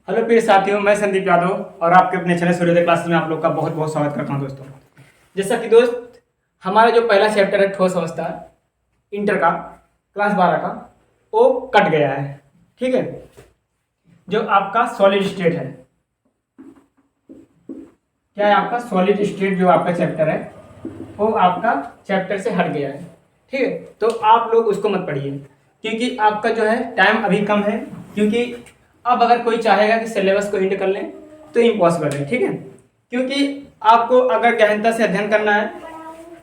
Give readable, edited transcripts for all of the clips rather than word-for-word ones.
Hello प्रिय साथियों, मैं संदीप यादव और आपके अपने चैनल सूर्योदय क्लासेस में आप लोग का बहुत बहुत स्वागत करता हूं। दोस्तों, जैसा कि दोस्त हमारा जो पहला चैप्टर है ठोस अवस्था इंटर का क्लास 12 का वो कट गया है। ठीक है, जो आपका सॉलिड स्टेट है, क्या है आपका सॉलिड स्टेट, जो आपका चैप्टर है वो आपका चैप्टर से हट गया है। ठीक है, तो आप लोग उसको मत पढ़िए क्योंकि आपका जो है टाइम अभी कम है। क्योंकि अब अगर कोई चाहेगा कि सिलेबस को एंड कर लें तो इम्पॉसिबल है। ठीक है, क्योंकि आपको अगर गहनता से अध्ययन करना है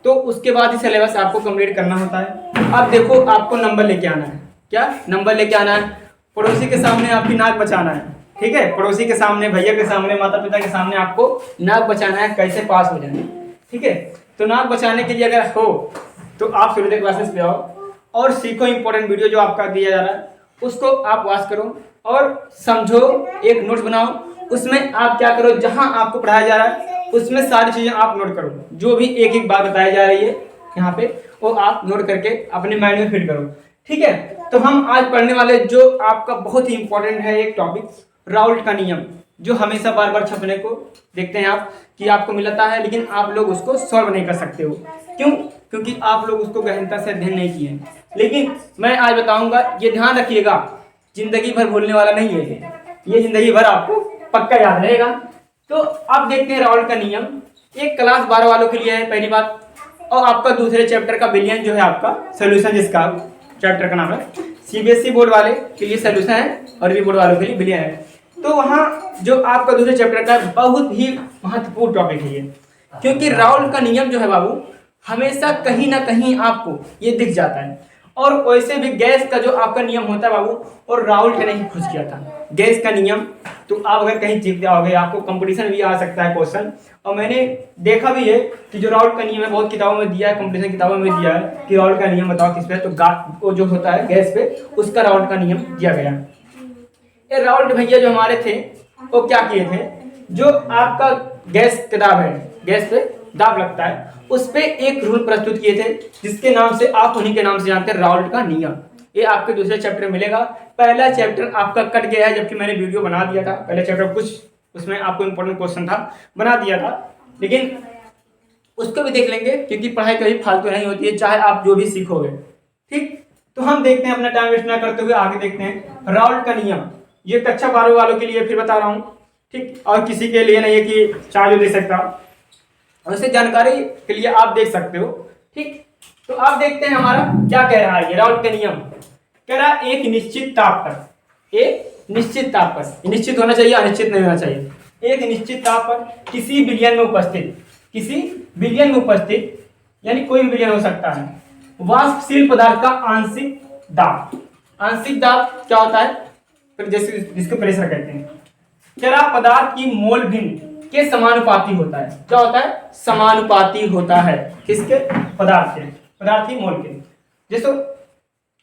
तो उसके बाद ही सिलेबस आपको कंप्लीट करना होता है। अब देखो, आपको नंबर लेके आना है। क्या नंबर लेके आना है? पड़ोसी के सामने आपकी नाक बचाना है। ठीक है, पड़ोसी के सामने, भैया के सामने, माता पिता के सामने आपको नाक बचाना है, कैसे पास हो जाए। ठीक है, तो नाक बचाने के लिए अगर हो तो आप सूर्योदय क्लासेस पे आओ और सीखो। इंपॉर्टेंट वीडियो जो आपका दिया जा रहा है उसको आप वॉच करो और समझो, एक नोट्स बनाओ। उसमें आप क्या करो, जहां आपको पढ़ाया जा रहा है उसमें सारी चीजें आप नोट करो। जो भी एक एक बात बताई जा रही है यहाँ पे वो आप नोट करके अपने माइंड में फिट करो। ठीक है, तो हम आज पढ़ने वाले जो आपका बहुत ही इंपॉर्टेंट है एक टॉपिक, राउल्ट का नियम, जो हमेशा बार बार छपने को देखते हैं आप कि आपको मिलता है, लेकिन आप लोग उसको सॉल्व नहीं कर सकते हो। क्यों? क्योंकि आप लोग उसको गहनता से अध्ययन नहीं किए। लेकिन मैं आज बताऊंगा, ये ध्यान रखिएगा, जिंदगी भर भूलने वाला नहीं है ये जिंदगी भर आपको पक्का याद रहेगा। तो अब देखते हैं राउल्ट का नियम। एक क्लास 12 वालों के लिए है पहली बात, और आपका दूसरे चैप्टर का बिलियन जो है आपका सोल्यूशन, जिसका चैप्टर का नाम है। सीबीएसई बोर्ड वाले के लिए सोल्यूशन है और भी बोर्ड वालों के लिए बिलियन है। तो वहाँ जो आपका दूसरे चैप्टर का बहुत ही महत्वपूर्ण टॉपिक है ये, क्योंकि राउल्ट का नियम जो है बाबू हमेशा कहीं ना कहीं आपको ये दिख जाता है। और वैसे भी गैस का जो आपका नियम होता है बाबू, और राउल्ट ने ही खोज किया था गैस का नियम। तो आप अगर कहीं जीत जाओगे, आपको कंपटीशन भी आ सकता है क्वेश्चन। और मैंने देखा भी है कि जो राउल्ट का नियम है बहुत किताबों में दिया है, कंपटीशन किताबों में दिया है कि राउल्ट का नियम बताओ किस पे, तो वो जो होता है गैस पे, उसका राउल्ट का नियम दिया गया। ये राउल्ट भैया जो हमारे थे वो क्या किए थे, जो आपका गैस किताब है, गैस पे दाब लगता है, उस पे एक रूल प्रस्तुत किए थे जिसके नाम से आप उन्हीं के नाम से जानते हैं, राउल्ट का नियम। ये आपके दूसरे चैप्टर में मिलेगा। पहला चैप्टर आपका कट गया है, जबकि मैंने वीडियो बना दिया था। पहले चैप्टर कुछ उसमें आपको इंपॉर्टेंट क्वेश्चन था, बना दिया था, लेकिन उसको भी देख लेंगे क्योंकि पढ़ाई कभी फालतू नहीं होती है, चाहे आप जो भी सीखोगे। ठीक, तो हम देखते हैं, अपना टाइम वेस्ट ना करते हुए आगे देखते हैं राउल्ट का नियम। ये कक्षा 12 वालों के लिए फिर बता रहा हूँ। ठीक, और किसी के लिए नहीं है कि चार्ज दे सकता, वैसे जानकारी के लिए आप देख सकते हो। ठीक, तो आप देखते हैं हमारा क्या कह रहा है ये राउल्ट का नियम। कह रहा है एक निश्चित ताप पर, एक निश्चित ताप पर, निश्चित होना चाहिए, अनिश्चित नहीं होना चाहिए, एक निश्चित ताप पर किसी विलयन में उपस्थित, किसी विलयन में उपस्थित, यानी कोई भी विलयन हो सकता है, वाष्पशील पदार्थ का आंशिक दाब। आंशिक दाब क्या होता है? फिर जैसे जिसको प्रेशर कहते हैं। कह रहा पदार्थ की मोल भिन्न के समानुपाती होता है। क्या होता है? समानुपाती होता है। किसके? पदार्थ के, पदार्थ की मोल के। जैसे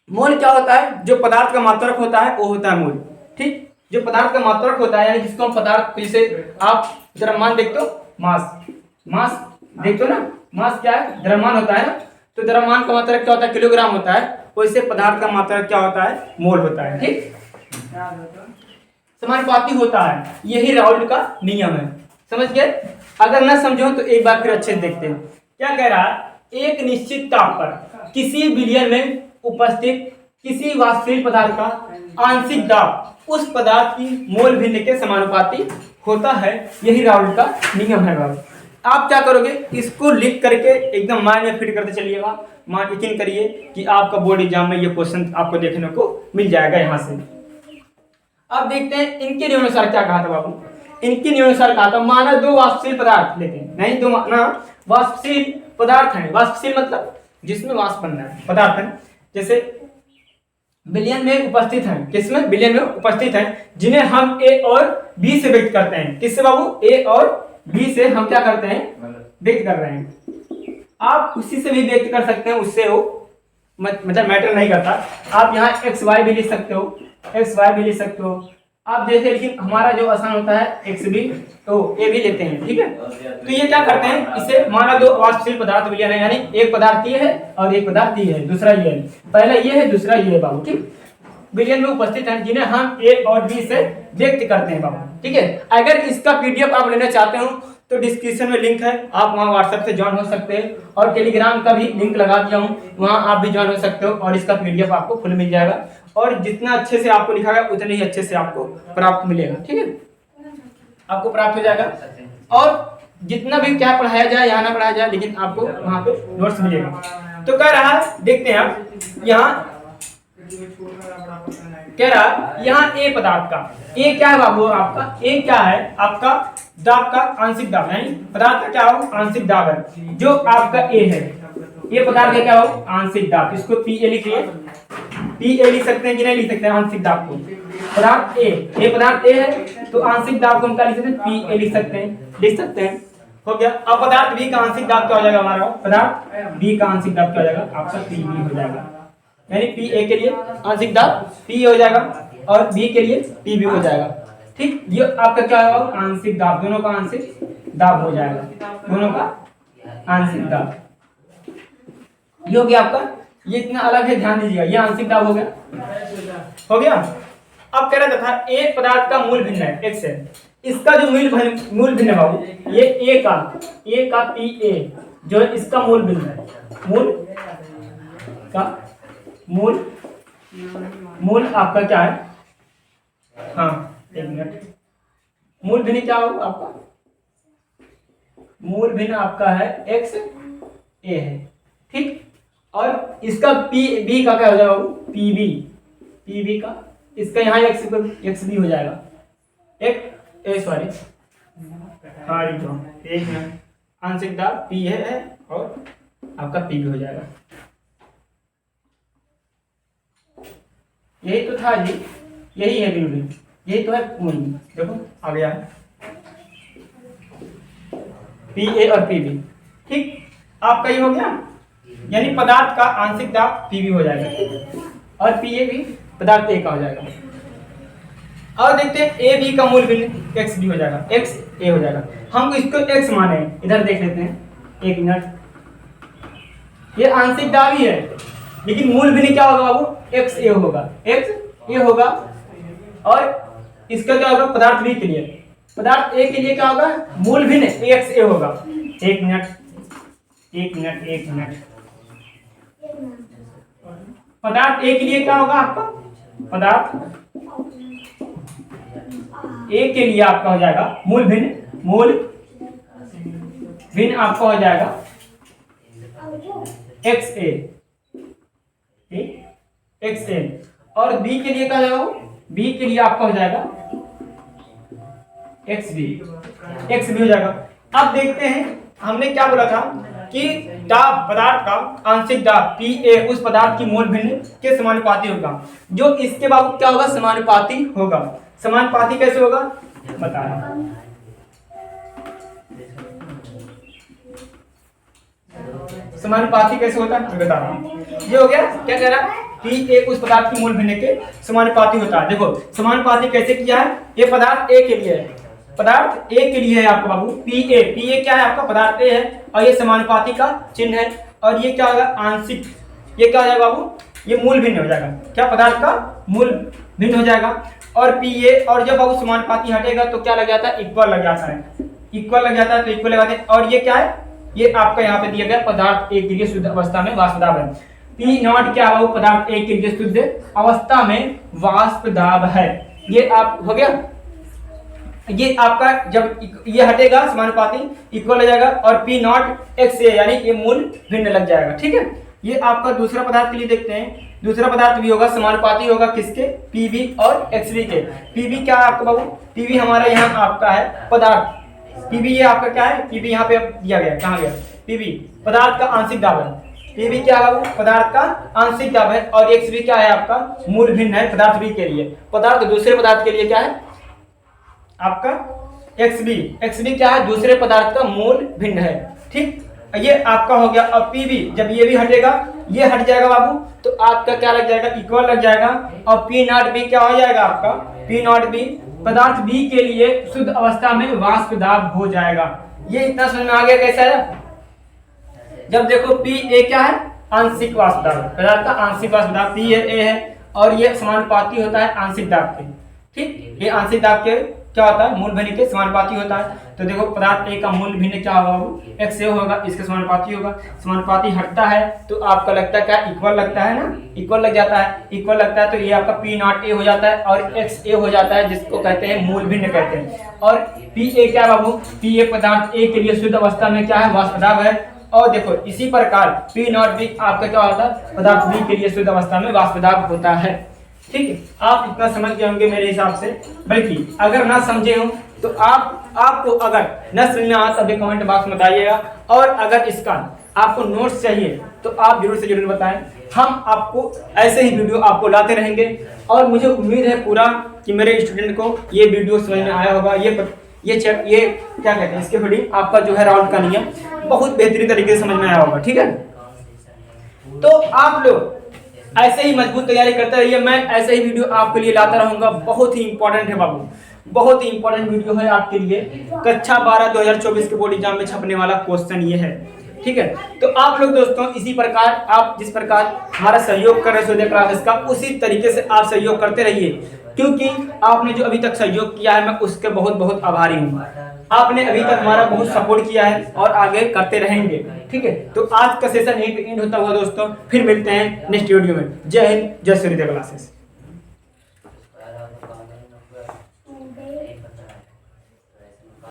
मोल क्या होता है? जो पदार्थ का मात्रक होता है वो होता है मोल। ठीक, जो पदार्थ का मात्रक होता है, यानी जिसको हम पदार्थ, जैसे आप द्रव्यमान देखते हो, मास, मास देखते हो ना, मास क्या है? द्रव्यमान होता है ना। तो द्रव्यमान का मात्रक क्या होता है? किलोग्राम होता है। वैसे पदार्थ का मात्रक क्या होता है? मोल होता है। ठीक, समानुपाती होता है, यही राउल्ट का नियम है। समझ गए? अगर ना समझो तो एक बार फिर अच्छे से देखते हैं। क्या कह रहा है? एक निश्चित ताप पर किसी विलयन में उपस्थित किसी वाष्पशील पदार्थ का आंशिक दाब उस पदार्थ की मोल भिन्न के समानुपाती होता है, यही राउल्ट का नियम है। आप क्या करोगे? इसको लिख करके एकदम माइंड में फिट करते चलिएगा। यकीन करिए कि आपका बोर्ड एग्जाम में ये क्वेश्चन आपको देखने को मिल जाएगा यहाँ से। अब देखते हैं इनके नियमानुसार क्या कहा था बाबू। इनके नियमानुसार कहा था, माना दो वाष्पशील पदार्थ लेते हैं, नहीं दो माना वाष्पशील पदार्थ है। वाष्पशील मतलब जिसमें वाष्प बनना है, पदार्थ है, जैसे विलयन में उपस्थित है। किसमें? विलयन में उपस्थित है, जिन्हें हम ए और बी से व्यक्त करते हैं। किससे बाबू? ए और बी से हम क्या करते हैं? व्यक्त कर रहे हैं। आप उसी से भी व्यक्त कर सकते हैं, उससे हो मतलब मैटर नहीं करता। आप यहाँ एक्स वाई भी लिख सकते हो, एक्स वाई भी लिख सकते हो आप जैसे, लेकिन हमारा जो आसान होता है एक्स बी, तो ए भी लेते हैं। ठीक है, तो ये क्या करते हैं, इसे माना दो वाष्पशील पदार्थ विलयन है, यानी एक पदार्थ ये है और एक पदार्थ ये है, दूसरा ये है, पहला ये है दूसरा ये है बाबू। ठीक, विलयन में उपस्थित है, जिन्हें हम ए और बी से व्यक्त करते हैं बाबू। ठीक है, अगर इसका पीडीएफ आप लेना चाहते हो तो डिस्क्रिप्शन में लिंक है, आप वहां व्हाट्सएप से ज्वाइन हो सकते हैं, और टेलीग्राम का भी लिंक लगा दिया हूं, वहां आप भी ज्वाइन हो सकते हो, और इसका पीडीएफ आपको फुल मिल जाएगा, और जितना अच्छे से आपको लिखा गया उतने ही अच्छे से आपको प्राप्त मिलेगा। ठीक है, आपको प्राप्त हो जाएगा, और जितना भी क्या पढ़ाया जाए यहाँ ना पढ़ाया जाए, लेकिन आपको वहां पे नोट्स मिलेगा। तो कह रहा है, देखते हैं आप यहाँ कह रहा यहाँ ए पदार्थ का, ए क्या है बाबू आपका, ए क्या है आपका दाब का आंशिक दाब, यानी पदार्थ का क्या हो आंशिक दाब है, जो आपका ए है, ये पदार्थ का क्या हो आंशिक दाब, इसको पी ए लिखिए, पी ए लिख सकते हैं कि नहीं लिख सकते हैं आंशिक दाब को, पदार्थ ए, ये पदार्थ ए है तो आंशिक दाब को हम क्या लिख सकते हैं पी ए लिख सकते हैं, लिख सकते हैं, हो गया। अब पदार्थ बी का आंशिक दाब क्या हो जाएगा हमारा, पदार्थ बी का आंशिक दाब क्या हो जाएगा आपका पी बी हो जाएगा, यानी पी ए के लिए आंशिक दाब पी हो जाएगा और बी के लिए पी बी हो जाएगा। ठीक, ये आपका क्या होगा आंशिक दाब, दोनों का आंशिक दाब हो जाएगा, दोनों का आंशिक दाब, ये हो गया आपका, ये इतना अलग है ध्यान दीजिएगा, ये आंशिक दाब हो गया, हो गया। अब कह रहा था ए पदार्थ का मूल भिन्न है एक्स है, इसका जो मूल भिन्न है बाबू, ये ए का पी ए जो है इसका मूल भिन्न है, मूल आपका क्या है, हाँ एक मिनट, मूल भिन्न क्या होगा आपका, मूल भिन्न आपका है एक्स ए है। ठीक, और इसका पी बी का क्या हो जाएगा पी बी का, इसका यहाँ एक्स बी हो जाएगा, एक ए सॉरी हाँ एक मिनट, आंशिक दाब पी है और आपका पी बी हो जाएगा, यही तो था जी, यही है बिल्कुल, यही तो है मूल, देखो आ गया है पी ए और पी बी। ठीक, आपका ये हो गया, यानी पदार्थ का आंशिक दाब पी बी हो जाएगा और पी ए भी पदार्थ ए का हो जाएगा। और देखते हैं ए बी का मूल भिन्न एक्स बी हो जाएगा, एक्स ए हो जाएगा, हम इसको एक्स माने, इधर देख लेते हैं एक मिनट, ये आंशिक दाब ही है लेकिन मूल भिन्न क्या होगा बाबू एक्स ए होगा, एक्स ए होगा, और इसका क्या होगा पदार्थ बी के लिए, पदार्थ ए के लिए क्या होगा मूल भिन्न एक्स ए होगा, एक मिनट, पदार्थ ए के लिए क्या होगा आपका, पदार्थ ए के लिए आपका हो जाएगा मूल भिन्न आपका हो जाएगा एक्स ए, और बी के लिए क्या हो जाएगा, बी के लिए आपका हो जाएगा एक्स बी हो जाएगा। अब देखते हैं हमने क्या बोला था कि दाब पदार्थ का आंशिक दाब पी ए उस पदार्थ की मूल भिन्न के समानुपाती होगा, जो इसके बाबू क्या होगा समानुपाती होगा, समानुपाती कैसे होगा बता रहा हूं, समानुपाती कैसे होता है बता रहा हूं, ये हो गया, क्या कह रहा है पी ए उस पदार्थ की मूल भिन्न के समानुपाती होता है। देखो समानुपाती कैसे किया है, ये पदार्थ ए के लिए है, पदार्थ ए के लिए है आपका बाबू पी ए क्या है आपका पदार्थ ए है, और ये समानुपाती का चिन्ह है, और ये क्या होगा आंशिक, ये क्या हो जाएगा बाबू ये मूल भिन्न हो जाएगा, क्या पदार्थ का मूल भिन्न हो जाएगा, और पी ए, और जब बाबू समानुपाती हटेगा तो क्या लग जाता है इक्वल लग जाता है, इक्वल लग जाता है तो इक्वल लगाते हैं, और ये क्या है ये आपका यहाँ पे दिया गया पदार्थ ए के लिए शुद्ध अवस्था में वाष्प दाब है, पी नॉट क्या बाबू पदार्थ ए के लिए शुद्ध अवस्था में वाष्प दाब है, ये आप हो गया, ये आपका जब ये हटेगा समानुपाती इक्वल हो जाएगा, और पी नॉट एक्स ए यानी ये मूल भिन्न लग जाएगा। ठीक है, ये आपका दूसरा पदार्थ के लिए देखते हैं, दूसरा पदार्थ भी होगा समानुपाती होगा किसके पी बी और एक्स बी के, पी बी क्या है आपका बाबू पी बी हमारा यहाँ आपका है पदार्थ, पी बी ये आपका क्या है पी बी यहाँ पे दिया गया, कहाँ गया पी बी पदार्थ का आंशिक दाब है, पी बी क्या है पदार्थ का आंशिक दाब है, और एक्स बी क्या है आपका मूल भिन्न है पदार्थ बी के लिए, पदार्थ दूसरे पदार्थ के लिए क्या है आपका एक्स बी क्या है दूसरे पदार्थ का मूल भिन्न है। ठीक, ये आपका हो गया, अब पी बी जब ये भी हटेगा ये हट जाएगा बाबू तो आपका क्या लग जाएगा इक्वल लग जाएगा, और पी नॉट बी क्या हो जाएगा आपका पी नॉट बी पदार्थ बी के लिए शुद्ध अवस्था में वाष्प दाब हो जाएगा। ये इतना समझ में आ गया कैसा है, जब देखो पी ए क्या है आंशिक वाष्प दाब, पदार्थ का आंशिक वाष्प दाब पी ए है, और ये समानुपाती होता है आंशिक दाब के, ठीक, ये आंशिक दाब के क्या होता है, मूल भिन्न के समानुपाती होता है। तो देखो पदार्थ ए का मूल भिन्न क्या होगा, वो एक्स ए होगा, इसके समानुपाती होगा। समानुपाती हटता है तो आपका लगता है क्या, इक्वल लगता है ना, इक्वल लग जाता है, इक्वल लगता है तो ये आपका पी नॉट ए हो जाता है और एक्स ए हो जाता है, जिसको कहते हैं मूल भिन्न कहते हैं। और पी ए क्या बाबू, पी ए पदार्थ ए के लिए शुद्ध अवस्था में क्या है, वाष्प दाब है। और देखो इसी प्रकार पी नॉट बी आपका क्या होता है, पदार्थ बी के लिए शुद्ध अवस्था में वाष्प दाब होता है। ठीक है, आप इतना समझ गए होंगे मेरे हिसाब से। बल्कि अगर ना समझे हो तो आपको अगर न समझ में आया तभी कमेंट बॉक्स में बताइएगा। और अगर इसका आपको नोट्स चाहिए तो आप जरूर से जरूर बताएं, हम आपको ऐसे ही वीडियो आपको लाते रहेंगे। और मुझे उम्मीद है पूरा कि मेरे स्टूडेंट को ये वीडियो समझ में आया होगा। ये क्या कहते हैं, इसके फीडिंग आपका जो है राउंड का नियम बहुत बेहतरीन तरीके से समझ में आया होगा। ठीक है, तो आप लोग ऐसे ही मजबूत तैयारी करते रहिए, मैं ऐसे ही वीडियो आपके लिए लाता रहूंगा। बहुत ही इंपॉर्टेंट है बाबू, बहुत ही इंपॉर्टेंट वीडियो है आपके लिए। कक्षा 12 2024 के बोर्ड एग्जाम में छपने वाला क्वेश्चन ये है। ठीक है, तो आप लोग दोस्तों इसी प्रकार आप जिस प्रकार हमारा सहयोग कर रहे सूर्य क्लासेस का, उसी तरीके से आप सहयोग करते रहिए, क्योंकि आपने जो अभी तक सहयोग किया है मैं उसके बहुत बहुत आभारी हूँ। आपने अभी तक हमारा बहुत सपोर्ट किया है और आगे करते रहेंगे। ठीक है, तो आज का सेशन यहीं पे एंड होता हुआ दोस्तों, फिर मिलते हैं नेक्स्ट वीडियो में। जय हिंद, जय सूर्य क्लासेस।